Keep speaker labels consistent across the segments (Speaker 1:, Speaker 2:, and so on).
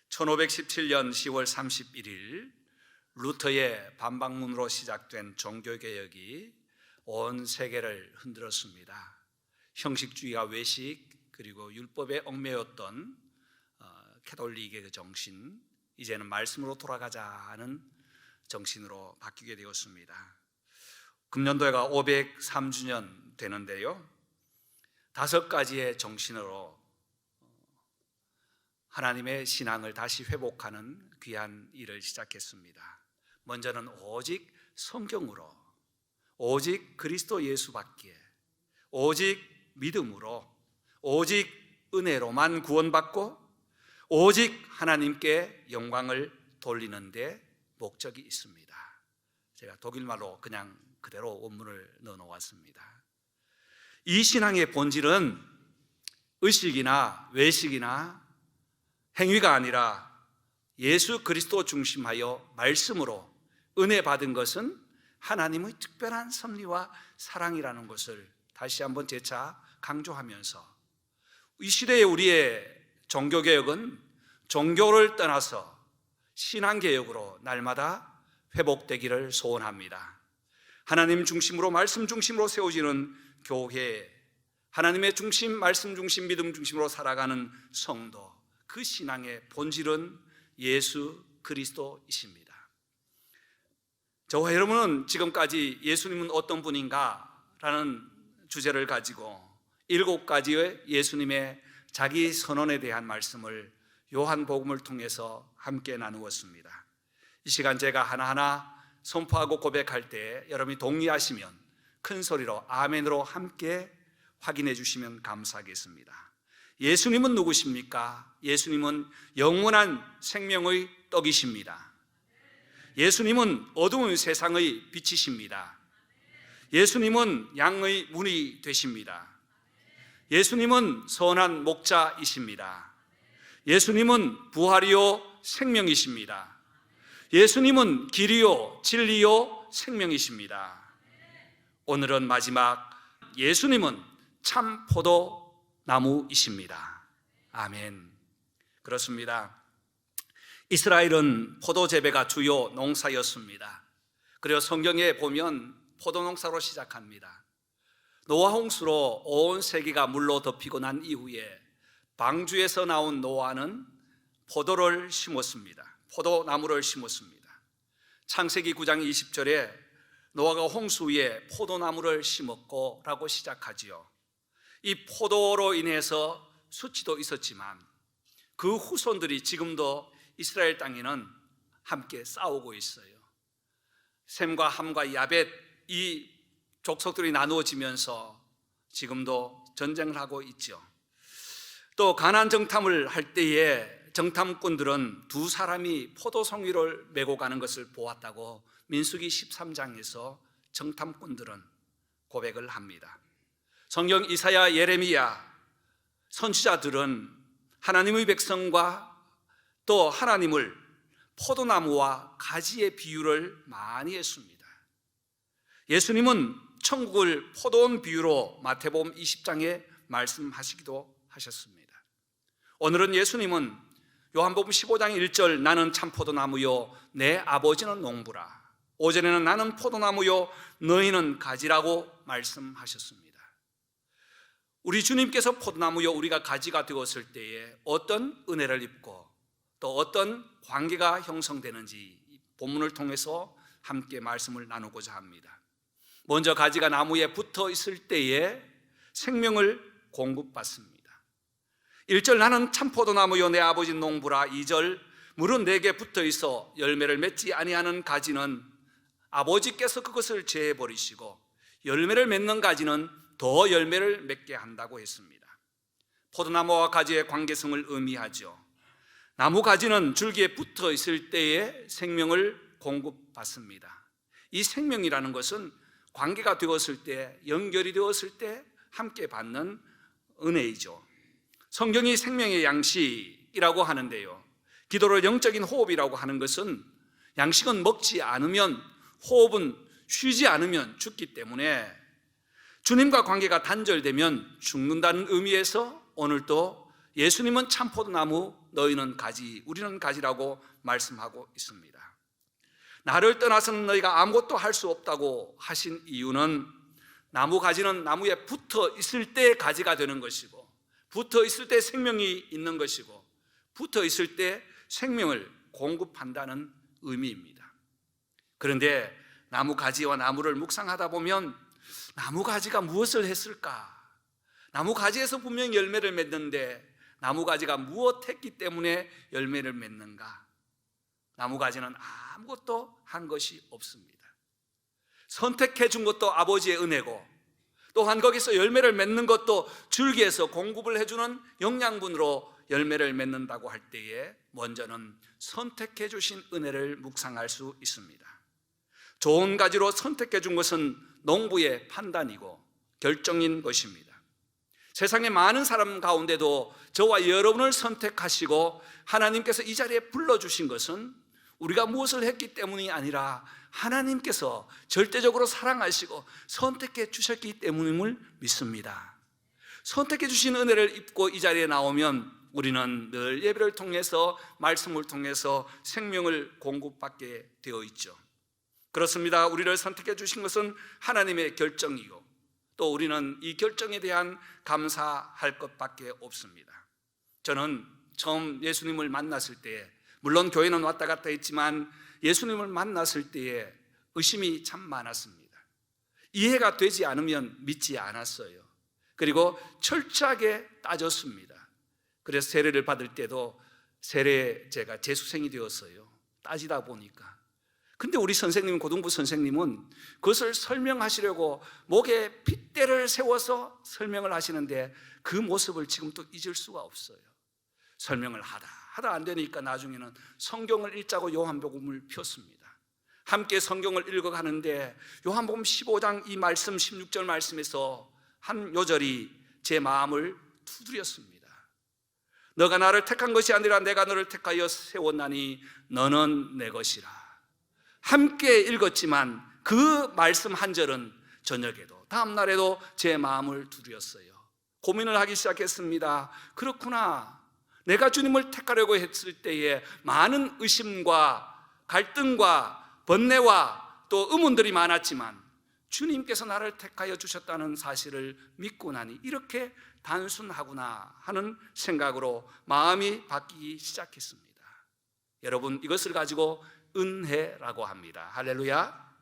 Speaker 1: 1517년 10월 31일 루터의 반박문으로 시작된 종교개혁이 온 세계를 흔들었습니다. 형식주의와 외식 그리고 율법에 얽매였던 캐톨릭의 정신, 이제는 말씀으로 돌아가자는 정신으로 바뀌게 되었습니다. 금년도가 503주년 되는데요, 5가지의 정신으로 하나님의 신앙을 다시 회복하는 귀한 일을 시작했습니다. 먼저는 오직 성경으로, 오직 그리스도 예수밖에, 오직 믿음으로, 오직 은혜로만 구원받고 오직 하나님께 영광을 돌리는 데 목적이 있습니다. 제가 독일말로 그냥 그대로 원문을 넣어놓았습니다. 이 신앙의 본질은 의식이나 외식이나 행위가 아니라 예수 그리스도 중심하여 말씀으로 은혜 받은 것은 하나님의 특별한 섭리와 사랑이라는 것을 다시 한번 재차 강조하면서, 이 시대의 우리의 종교개혁은 종교를 떠나서 신앙개혁으로 날마다 회복되기를 소원합니다. 하나님 중심으로 말씀 중심으로 세워지는 교회, 하나님의 중심, 말씀 중심, 믿음 중심으로 살아가는 성도, 그 신앙의 본질은 예수 그리스도이십니다. 저와 여러분은 지금까지 예수님은 어떤 분인가 라는 주제를 가지고 7가지의 예수님의 자기 선언에 대한 말씀을 요한복음을 통해서 함께 나누었습니다. 이 시간 제가 하나하나 선포하고 고백할 때 여러분이 동의하시면 큰 소리로 아멘으로 함께 확인해 주시면 감사하겠습니다. 예수님은 누구십니까? 예수님은 영원한 생명의 떡이십니다. 예수님은 어두운 세상의 빛이십니다. 예수님은 양의 문이 되십니다. 예수님은 선한 목자이십니다. 예수님은 부활이요 생명이십니다. 예수님은 길이요 진리요 생명이십니다. 오늘은 마지막, 예수님은 참 포도나무이십니다. 아멘. 그렇습니다. 이스라엘은 포도 재배가 주요 농사였습니다. 그리고 성경에 보면 포도농사로 시작합니다. 노아 홍수로 온 세계가 물로 덮이고 난 이후에 방주에서 나온 노아는 포도를 심었습니다. 포도나무를 심었습니다. 창세기 9장 20절에 노아가 홍수 위에 포도나무를 심었고 라고 시작하지요. 이 포도로 인해서 수치도 있었지만 그 후손들이 지금도 이스라엘 땅에는 함께 싸우고 있어요. 셈과 함과 야벳, 이 족속들이 나누어지면서 지금도 전쟁을 하고 있죠. 또 가나안 정탐을 할 때에 정탐꾼들은 2사람이 포도송이를 메고 가는 것을 보았다고 민수기 13장에서 정탐꾼들은 고백을 합니다. 성경 이사야, 예레미야 선지자들은 하나님의 백성과 또 하나님을 포도나무와 가지의 비유를 많이 했습니다. 예수님은 천국을 포도원 비유로 마태복음 20장에 말씀하시기도 하셨습니다. 오늘은 예수님은 요한복음 15장 1절 나는 참 포도나무요 내 아버지는 농부라, 오전에는 나는 포도나무요 너희는 가지라고 말씀하셨습니다. 우리 주님께서 포도나무요 우리가 가지가 되었을 때에 어떤 은혜를 입고 또 어떤 관계가 형성되는지 본문을 통해서 함께 말씀을 나누고자 합니다. 먼저 가지가 나무에 붙어 있을 때에 생명을 공급받습니다. 1절 나는 참 포도나무요 내 아버지 농부라. 2절 물은 내게 붙어 있어 열매를 맺지 아니하는 가지는 아버지께서 그것을 제해버리시고 열매를 맺는 가지는 더 열매를 맺게 한다고 했습니다. 포도나무와 가지의 관계성을 의미하죠. 나무 가지는 줄기에 붙어 있을 때에 생명을 공급받습니다. 이 생명이라는 것은 관계가 되었을 때, 연결이 되었을 때 함께 받는 은혜이죠. 성경이 생명의 양식이라고 하는데요, 기도를 영적인 호흡이라고 하는 것은 양식은 먹지 않으면, 호흡은 쉬지 않으면 죽기 때문에 주님과 관계가 단절되면 죽는다는 의미에서 오늘도 예수님은 참포도나무, 너희는 가지, 우리는 가지라고 말씀하고 있습니다. 나를 떠나서는 너희가 아무것도 할 수 없다고 하신 이유는 나무 가지는 나무에 붙어 있을 때 가지가 되는 것이고, 붙어 있을 때 생명이 있는 것이고, 붙어 있을 때 생명을 공급한다는 의미입니다. 그런데 나무 가지와 나무를 묵상하다 보면 나무 가지가 무엇을 했을까? 나무 가지에서 분명히 열매를 맺는데 나무 가지가 무엇 했기 때문에 열매를 맺는가? 나무 가지는 아무것도 한 것이 없습니다. 선택해 준 것도 아버지의 은혜고, 또한 거기서 열매를 맺는 것도 줄기에서 공급을 해주는 영양분으로 열매를 맺는다고 할 때에 먼저는 선택해 주신 은혜를 묵상할 수 있습니다. 좋은 가지로 선택해 준 것은 농부의 판단이고 결정인 것입니다. 세상의 많은 사람 가운데도 저와 여러분을 선택하시고 하나님께서 이 자리에 불러주신 것은 우리가 무엇을 했기 때문이 아니라 하나님께서 절대적으로 사랑하시고 선택해 주셨기 때문임을 믿습니다. 선택해 주신 은혜를 입고 이 자리에 나오면 우리는 늘 예배를 통해서, 말씀을 통해서 생명을 공급받게 되어 있죠. 그렇습니다. 우리를 선택해 주신 것은 하나님의 결정이고, 또 우리는 이 결정에 대한 감사할 것밖에 없습니다. 저는 처음 예수님을 만났을 때, 물론 교회는 왔다 갔다 했지만 예수님을 만났을 때에 의심이 참 많았습니다. 이해가 되지 않으면 믿지 않았어요. 그리고 철저하게 따졌습니다. 그래서 세례를 받을 때도 세례제가 재수생이 되었어요. 따지다 보니까. 근데 우리 선생님, 고등부 선생님은 그것을 설명하시려고 목에 핏대를 세워서 설명을 하시는데 그 모습을 지금 또 잊을 수가 없어요. 설명을 하다 안 되니까 나중에는 성경을 읽자고 요한복음을 폈습니다. 함께 성경을 읽어가는데 요한복음 15장 이 말씀 16절 말씀에서 한 요절이 제 마음을 두드렸습니다. 너가 나를 택한 것이 아니라 내가 너를 택하여 세웠나니 너는 내 것이라. 함께 읽었지만 그 말씀 한 절은 저녁에도 다음 날에도 제 마음을 두드렸어요. 고민을 하기 시작했습니다. 그렇구나. 내가 주님을 택하려고 했을 때에 많은 의심과 갈등과 번뇌와 또 의문들이 많았지만 주님께서 나를 택하여 주셨다는 사실을 믿고 나니 이렇게 단순하구나 하는 생각으로 마음이 바뀌기 시작했습니다. 여러분, 이것을 가지고 은혜라고 합니다. 할렐루야.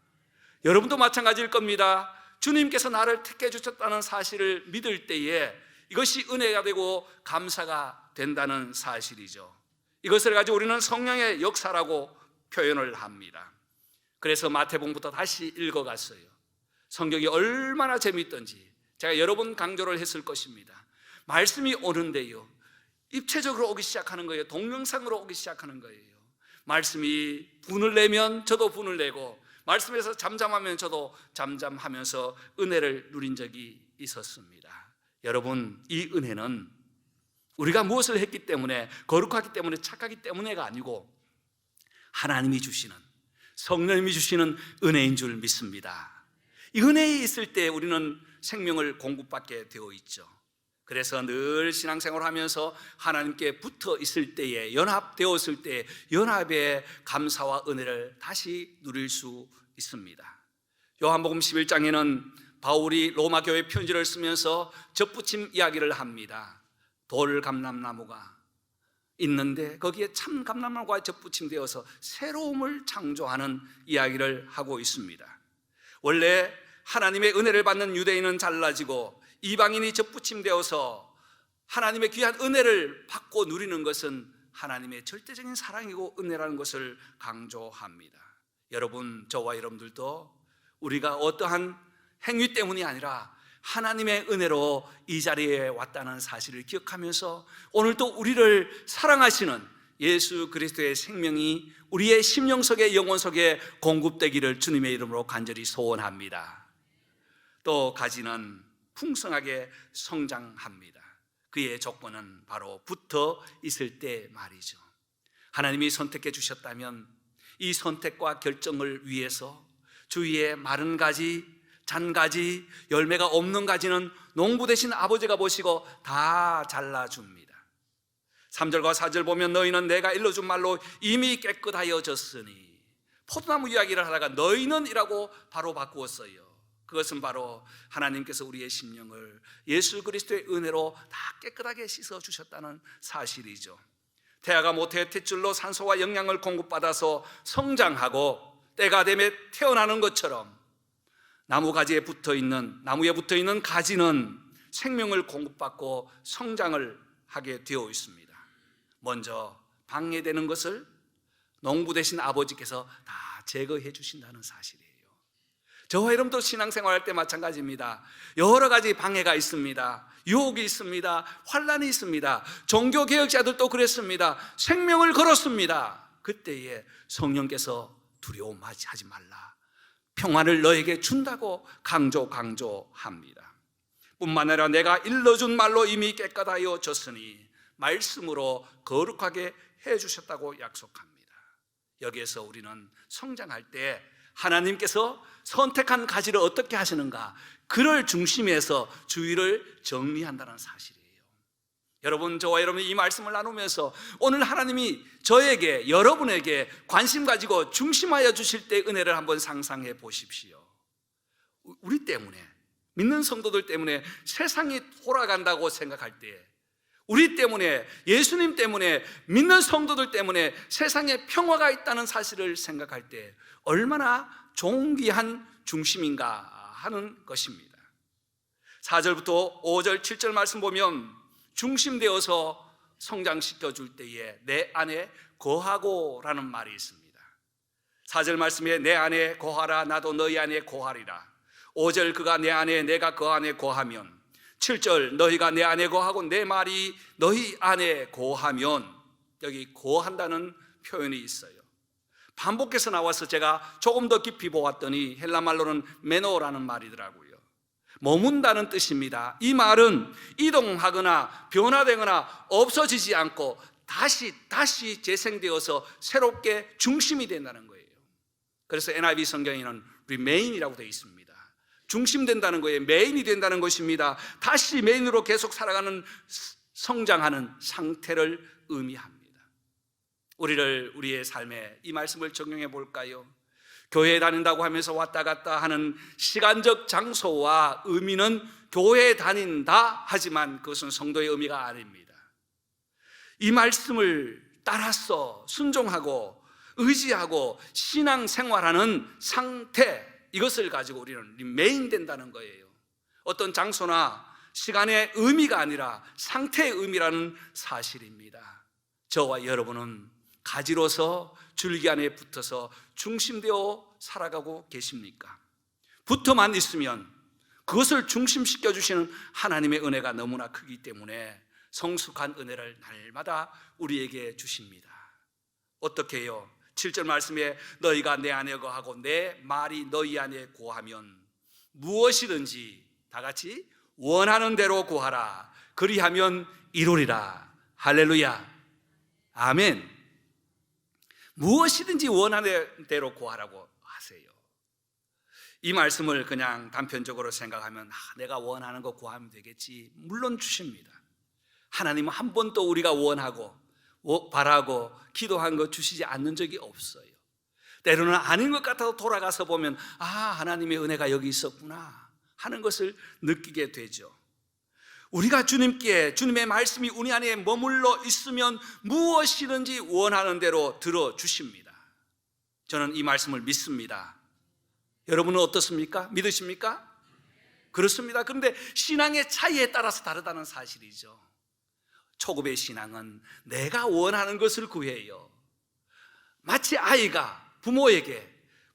Speaker 1: 여러분도 마찬가지일 겁니다. 주님께서 나를 택해 주셨다는 사실을 믿을 때에 이것이 은혜가 되고 감사가 된다는 사실이죠. 이것을 가지고 우리는 성령의 역사라고 표현을 합니다. 그래서 마태복음부터 다시 읽어갔어요. 성경이 얼마나 재미있던지 제가 여러 번 강조를 했을 것입니다. 말씀이 오는데요, 입체적으로 오기 시작하는 거예요. 동영상으로 오기 시작하는 거예요. 말씀이 분을 내면 저도 분을 내고, 말씀에서 잠잠하면 저도 잠잠하면서 은혜를 누린 적이 있었습니다. 여러분, 이 은혜는 우리가 무엇을 했기 때문에, 거룩하기 때문에, 착하기 때문에가 아니고 하나님이 주시는, 성령님이 주시는 은혜인 줄 믿습니다. 이 은혜에 있을 때 우리는 생명을 공급받게 되어 있죠. 그래서 늘 신앙생활을 하면서 하나님께 붙어 있을 때에, 연합되었을 때 연합의 감사와 은혜를 다시 누릴 수 있습니다. 요한복음 11장에는 바울이 로마 교회 편지를 쓰면서 접붙임 이야기를 합니다. 돌 감람나무가 있는데 거기에 참 감람나무가 접붙임되어서 새로움을 창조하는 이야기를 하고 있습니다. 원래 하나님의 은혜를 받는 유대인은 잘라지고 이방인이 접붙임되어서 하나님의 귀한 은혜를 받고 누리는 것은 하나님의 절대적인 사랑이고 은혜라는 것을 강조합니다. 여러분, 저와 여러분들도 우리가 어떠한 행위 때문이 아니라 하나님의 은혜로 이 자리에 왔다는 사실을 기억하면서 오늘도 우리를 사랑하시는 예수 그리스도의 생명이 우리의 심령 속에, 영혼 속에 공급되기를 주님의 이름으로 간절히 소원합니다. 또 가지는 풍성하게 성장합니다. 그의 조건은 바로 붙어 있을 때 말이죠. 하나님이 선택해 주셨다면 이 선택과 결정을 위해서 주위에 마른 가지, 잔가지, 열매가 없는 가지는 농부 되신 아버지가 보시고 다 잘라줍니다. 3절과 4절 보면 너희는 내가 일러준 말로 이미 깨끗하여졌으니, 포도나무 이야기를 하다가 너희는 이라고 바로 바꾸었어요. 그것은 바로 하나님께서 우리의 심령을 예수 그리스도의 은혜로 다 깨끗하게 씻어주셨다는 사실이죠. 태아가 모태의 탯줄로 산소와 영양을 공급받아서 성장하고 때가 되면 태어나는 것처럼 나무에 붙어있는 가지는 생명을 공급받고 성장을 하게 되어 있습니다. 먼저 방해되는 것을 농부 되신 아버지께서 다 제거해 주신다는 사실이에요. 저와 여러분도 신앙생활할 때 마찬가지입니다. 여러 가지 방해가 있습니다. 유혹이 있습니다. 환난이 있습니다. 종교개혁자들도 그랬습니다. 생명을 걸었습니다. 그때에 성령께서 두려움하지 말라, 평안을 너에게 준다고 강조합니다. 뿐만 아니라 내가 일러준 말로 이미 깨끗하여졌으니, 말씀으로 거룩하게 해주셨다고 약속합니다. 여기에서 우리는 성장할 때 하나님께서 선택한 가지를 어떻게 하시는가, 그를 중심에서 주위를 정리한다는 사실이에요. 여러분, 저와 여러분이 이 말씀을 나누면서 오늘 하나님이 저에게, 여러분에게 관심 가지고 중심하여 주실 때 은혜를 한번 상상해 보십시오. 우리 때문에, 믿는 성도들 때문에 세상이 돌아간다고 생각할 때, 우리 때문에, 예수님 때문에, 믿는 성도들 때문에 세상에 평화가 있다는 사실을 생각할 때 얼마나 존귀한 중심인가 하는 것입니다. 4절부터 5절, 7절 말씀 보면 중심되어서 성장시켜 줄 때에 내 안에 거하고라는 말이 있습니다. 4절 말씀에 내 안에 거하라, 나도 너희 안에 거하리라. 5절 그가 내 안에, 내가 그 안에 거하면, 7절 너희가 내 안에 거하고 내 말이 너희 안에 거하면, 여기 거한다는 표현이 있어요. 반복해서 나와서 제가 조금 더 깊이 보았더니 헬라 말로는 메노라는 말이더라고요. 머문다는 뜻입니다. 이 말은 이동하거나 변화되거나 없어지지 않고 다시 재생되어서 새롭게 중심이 된다는 거예요. 그래서 NIV 성경에는 remain이라고 되어 있습니다. 중심된다는 거예요. 메인이 된다는 것입니다. 다시 메인으로 계속 살아가는, 성장하는 상태를 의미합니다. 우리의 삶에 이 말씀을 적용해 볼까요? 교회에 다닌다고 하면서 왔다 갔다 하는 시간적 장소와 의미는 교회에 다닌다 하지만 그것은 성도의 의미가 아닙니다. 이 말씀을 따라서 순종하고 의지하고 신앙생활하는 상태, 이것을 가지고 우리는 리메인 된다는 거예요. 어떤 장소나 시간의 의미가 아니라 상태의 의미라는 사실입니다. 저와 여러분은 가지로서 줄기 안에 붙어서 중심되어 살아가고 계십니까? 붙어만 있으면 그것을 중심시켜 주시는 하나님의 은혜가 너무나 크기 때문에 성숙한 은혜를 날마다 우리에게 주십니다. 어떻게 해요? 7절 말씀에 너희가 내 안에 거하고 내 말이 너희 안에 거하면 무엇이든지 다 같이 원하는 대로 구하라, 그리하면 이루리라. 할렐루야, 아멘. 무엇이든지 원하는 대로 구하라고 하세요. 이 말씀을 그냥 단편적으로 생각하면 내가 원하는 거 구하면 되겠지, 물론 주십니다. 하나님은 한 번도 우리가 원하고 바라고 기도한 거 주시지 않는 적이 없어요. 때로는 아닌 것 같아도 돌아가서 보면 하나님의 은혜가 여기 있었구나 하는 것을 느끼게 되죠. 우리가 주님의 말씀이 우리 안에 머물러 있으면 무엇이든지 원하는 대로 들어주십니다. 저는 이 말씀을 믿습니다. 여러분은 어떻습니까? 믿으십니까? 그렇습니다. 그런데 신앙의 차이에 따라서 다르다는 사실이죠. 초급의 신앙은 내가 원하는 것을 구해요. 마치 아이가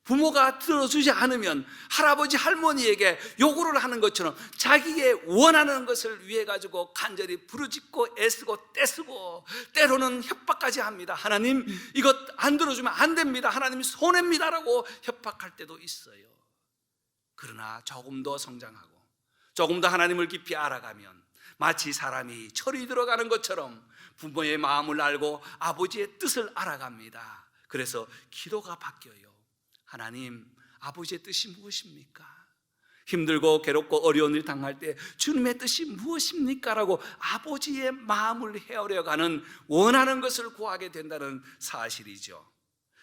Speaker 1: 부모가 들어주지 않으면 할아버지 할머니에게 요구를 하는 것처럼 자기의 원하는 것을 위해 가지고 간절히 부르짖고 애쓰고 떼쓰고 때로는 협박까지 합니다. 하나님 이것 안 들어주면 안 됩니다. 하나님 손해입니다라고 협박할 때도 있어요. 그러나 조금 더 성장하고 조금 더 하나님을 깊이 알아가면 마치 사람이 철이 들어가는 것처럼 부모의 마음을 알고 아버지의 뜻을 알아갑니다. 그래서 기도가 바뀌어요. 하나님, 아버지의 뜻이 무엇입니까? 힘들고 괴롭고 어려운 일 당할 때 주님의 뜻이 무엇입니까? 라고 아버지의 마음을 헤아려가는 원하는 것을 구하게 된다는 사실이죠.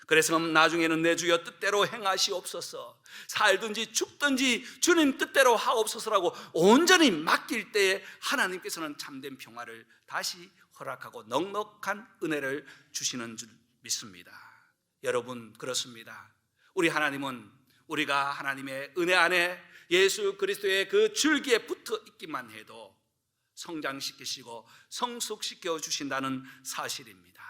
Speaker 1: 그래서 나중에는 내 주여 뜻대로 행하시옵소서, 살든지 죽든지 주님 뜻대로 하옵소서라고 온전히 맡길 때에 하나님께서는 참된 평화를 다시 허락하고 넉넉한 은혜를 주시는 줄 믿습니다. 여러분, 그렇습니다. 우리 하나님은 우리가 하나님의 은혜 안에 예수 그리스도의 그 줄기에 붙어 있기만 해도 성장시키시고 성숙시켜 주신다는 사실입니다.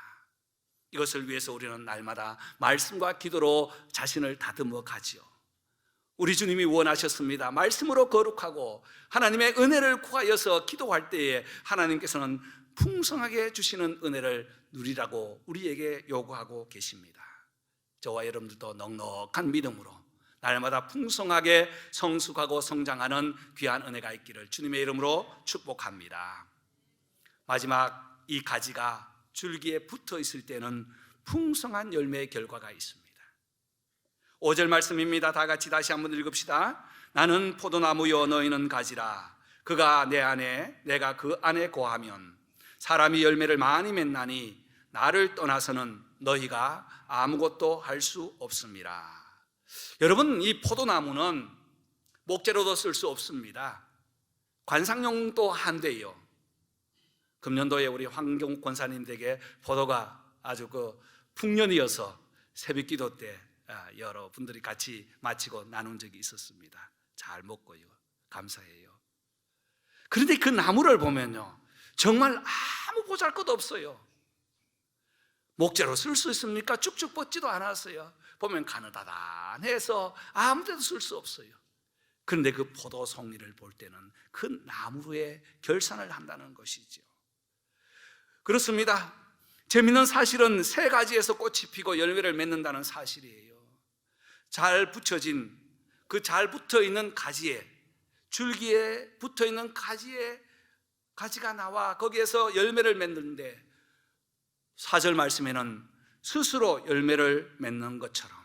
Speaker 1: 이것을 위해서 우리는 날마다 말씀과 기도로 자신을 다듬어 가지요. 우리 주님이 원하셨습니다. 말씀으로 거룩하고 하나님의 은혜를 구하여서 기도할 때에 하나님께서는 풍성하게 주시는 은혜를 누리라고 우리에게 요구하고 계십니다. 저와 여러분들도 넉넉한 믿음으로 날마다 풍성하게 성숙하고 성장하는 귀한 은혜가 있기를 주님의 이름으로 축복합니다. 마지막, 이 가지가 줄기에 붙어 있을 때는 풍성한 열매의 결과가 있습니다. 5절 말씀입니다. 다 같이 다시 한번 읽읍시다. 나는 포도나무요 너희는 가지라. 그가 내 안에 내가 그 안에 거하면 사람이 열매를 많이 맺나니 나를 떠나서는 너희가 아무것도 할 수 없습니다. 여러분, 이 포도나무는 목재로도 쓸 수 없습니다. 관상용도 한데요. 금년도에 우리 황경 권사님 댁에 포도가 아주 풍년이어서 새벽기도 때 여러분들이 같이 마치고 나눈 적이 있었습니다. 잘 먹고요, 감사해요. 그런데 그 나무를 보면요, 정말 아무 보잘것 없어요. 목재로 쓸 수 있습니까? 쭉쭉 뻗지도 않았어요. 보면 가느다란해서 아무 데도 쓸 수 없어요. 그런데 그 포도 송이를 볼 때는 그 나무에 결산을 한다는 것이죠. 그렇습니다. 재미있는 사실은 세 가지에서 꽃이 피고 열매를 맺는다는 사실이에요. 잘 붙여진 그 잘 붙어있는 가지에, 줄기에 붙어있는 가지에 가지가 나와 거기에서 열매를 맺는데, 4절 말씀에는 스스로 열매를 맺는 것처럼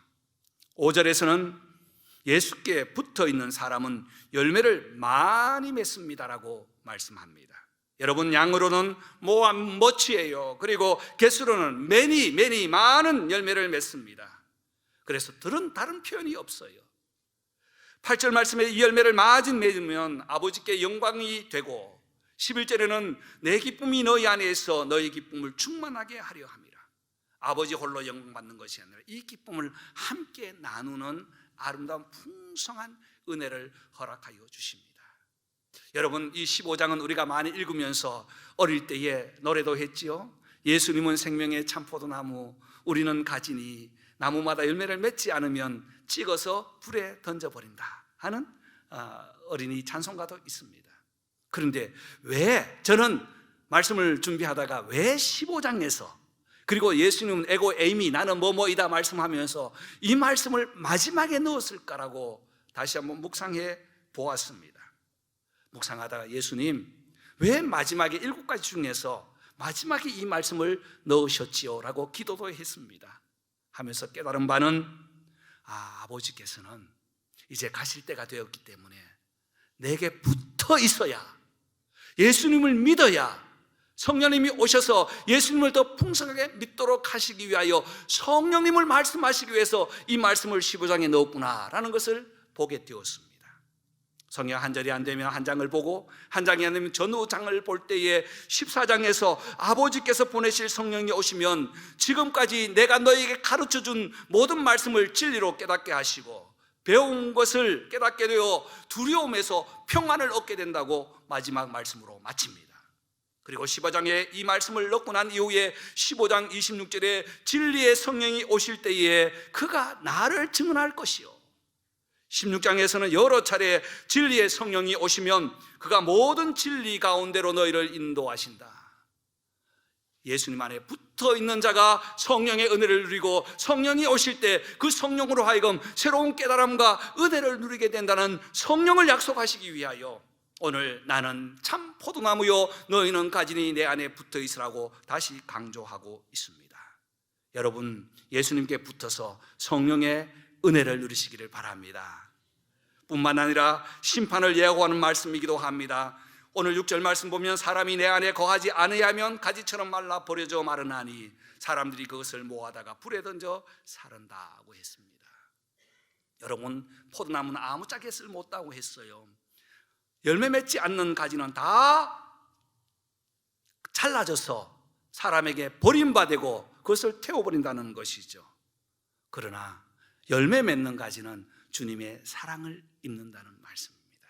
Speaker 1: 5절에서는 예수께 붙어있는 사람은 열매를 많이 맺습니다라고 말씀합니다. 여러분, 양으로는 머치예요. 그리고 개수로는 매니 많은 열매를 맺습니다. 그래서 다른 표현이 없어요. 8절 말씀에 이 열매를 많이 맺으면 아버지께 영광이 되고, 11절에는 내 기쁨이 너희 안에 있어 너희 기쁨을 충만하게 하려 함이라. 아버지 홀로 영광 받는 것이 아니라 이 기쁨을 함께 나누는 아름다운 풍성한 은혜를 허락하여 주십니다. 여러분, 이 15장은 우리가 많이 읽으면서 어릴 때에 노래도 했지요. 예수님은 생명의 참포도나무, 우리는 가지니 나무마다 열매를 맺지 않으면 찍어서 불에 던져버린다 하는 어린이 찬송가도 있습니다. 그런데 왜 저는 말씀을 준비하다가 왜 15장에서, 그리고 예수님은 에고 에이미 나는 뭐뭐이다 말씀하면서 이 말씀을 마지막에 넣었을까라고 다시 한번 묵상해 보았습니다. 묵상하다가 예수님 왜 마지막에 7가지 중에서 마지막에 이 말씀을 넣으셨지요? 라고 기도도 했습니다. 하면서 깨달은 바는 아버지께서는 이제 가실 때가 되었기 때문에 내게 붙어 있어야, 예수님을 믿어야 성령님이 오셔서 예수님을 더 풍성하게 믿도록 하시기 위하여 성령님을 말씀하시기 위해서 이 말씀을 15장에 넣었구나라는 것을 보게 되었습니다. 성경 한 절이 안 되면 한 장을 보고, 한 장이 안 되면 전후 장을 볼 때에 14장에서 아버지께서 보내실 성령이 오시면 지금까지 내가 너에게 가르쳐준 모든 말씀을 진리로 깨닫게 하시고 배운 것을 깨닫게 되어 두려움에서 평안을 얻게 된다고 마지막 말씀으로 마칩니다. 그리고 15장에 이 말씀을 넣고 난 이후에 15장 26절에 진리의 성령이 오실 때에 그가 나를 증언할 것이요, 16장에서는 여러 차례 진리의 성령이 오시면 그가 모든 진리 가운데로 너희를 인도하신다. 예수님 안에 붙어있는 자가 성령의 은혜를 누리고 성령이 오실 때 그 성령으로 하여금 새로운 깨달음과 은혜를 누리게 된다는 성령을 약속하시기 위하여 오늘 나는 참 포도나무요 너희는 가지니 내 안에 붙어있으라고 다시 강조하고 있습니다. 여러분, 예수님께 붙어서 성령의 은혜를 누리시기를 바랍니다. 뿐만 아니라 심판을 예고하는 말씀이기도 합니다. 오늘 6절 말씀 보면 사람이 내 안에 거하지 않으면 가지처럼 말라 버려져 마르나니 사람들이 그것을 모아다가 불에 던져 사른다고 했습니다. 여러분, 포도나무는 아무짝에 쓸모없다고 했어요. 열매 맺지 않는 가지는 다 잘라져서 사람에게 버림받고 그것을 태워버린다는 것이죠. 그러나 열매 맺는 가지는 주님의 사랑을 입는다는 말씀입니다.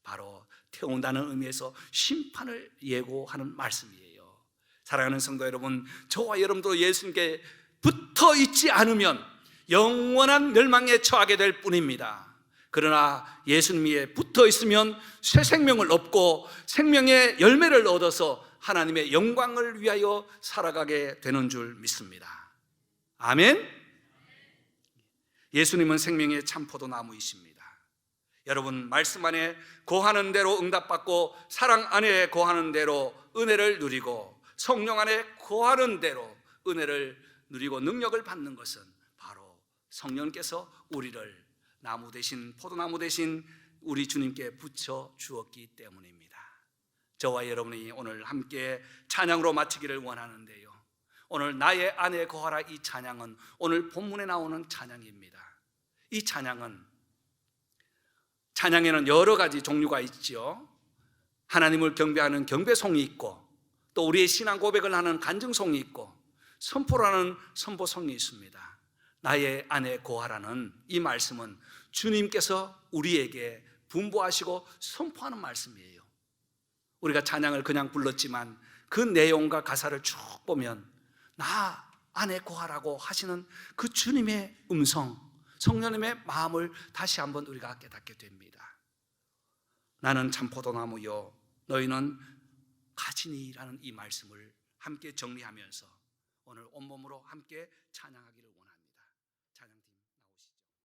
Speaker 1: 바로 태운다는 의미에서 심판을 예고하는 말씀이에요. 사랑하는 성도 여러분, 저와 여러분도 예수님께 붙어 있지 않으면 영원한 멸망에 처하게 될 뿐입니다. 그러나 예수님에 붙어 있으면 새 생명을 얻고 생명의 열매를 얻어서 하나님의 영광을 위하여 살아가게 되는 줄 믿습니다. 아멘. 예수님은 생명의 참 포도나무이십니다. 여러분, 말씀 안에 거하는 대로 응답받고 사랑 안에 거하는 대로 은혜를 누리고 성령 안에 거하는 대로 은혜를 누리고 능력을 받는 것은 바로 성령께서 우리를 나무 대신 포도나무 대신 우리 주님께 붙여 주었기 때문입니다. 저와 여러분이 오늘 함께 찬양으로 마치기를 원하는데요, 오늘 나의 안에 거하라 이 찬양은 오늘 본문에 나오는 찬양입니다. 이 찬양에는 여러 가지 종류가 있죠. 하나님을 경배하는 경배송이 있고, 또 우리의 신앙 고백을 하는 간증송이 있고, 선포라는 선포송이 있습니다. 나의 안에 거하라는 이 말씀은 주님께서 우리에게 분부하시고 선포하는 말씀이에요. 우리가 찬양을 그냥 불렀지만 그 내용과 가사를 쭉 보면 나 안에 거하라고 하시는 그 주님의 음성, 성령님의 마음을 다시 한번 우리가 깨닫게 됩니다. 나는 참 포도나무요 너희는 가지니라는 이 말씀을 함께 정리하면서 오늘 온몸으로 함께 찬양하기를 원합니다.